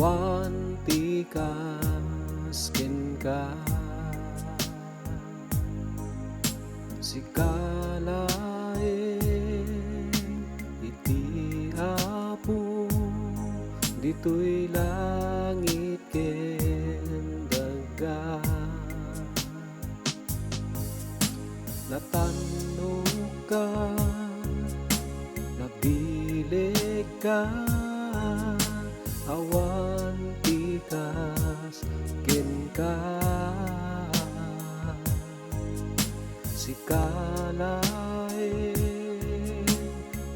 awan tikas ken ka sikalaeng iti Apo ditoy langit ken daga natanong ka nabileg ka awan tikas ken ka sikalaeng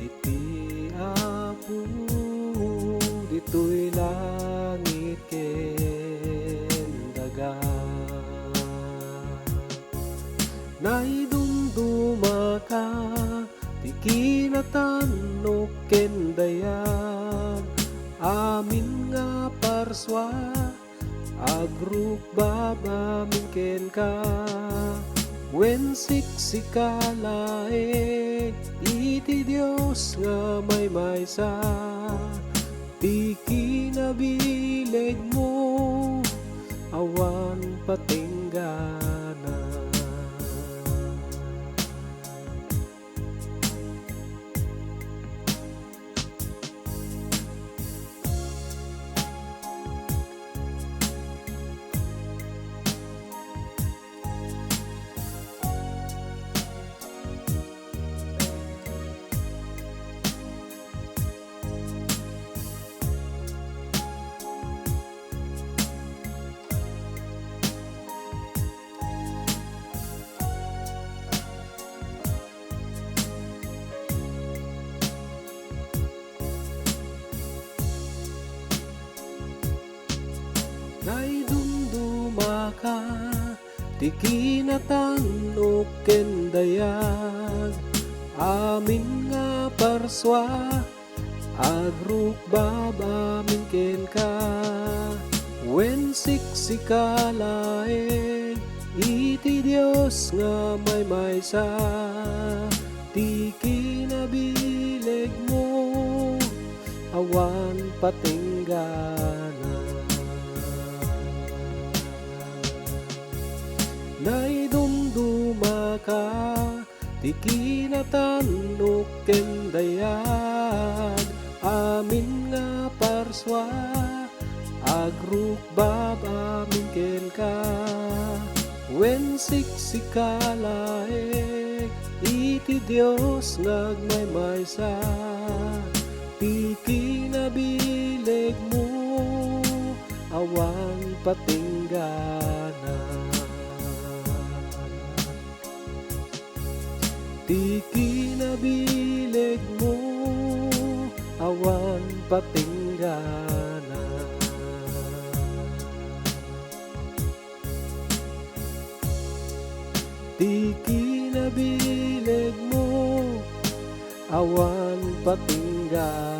iti Apo ditoy langit ken daga naidumduma ka ti kinatanok ken dayag amin nga parswa agrukbab amin ken ka wen siksika laeng iti Dios nga maysa ti kinabileg mo awan patenggana naidumduma ka ti kinatanok ken dayag amin nga parswa agrukbab amin ken ka wen siksika laeng iti Dios nga maysa ti kinabileg mo awan patenggana naidumduma ka ti kinatanok ken dayag amin nga parswa agrukbab amin ken ka wen siksika laeng iti Dios nga maysa ti kinabileg mo awan patenggana ti kinabileg mo awan patenggana ti kinabileg mo awan patenggana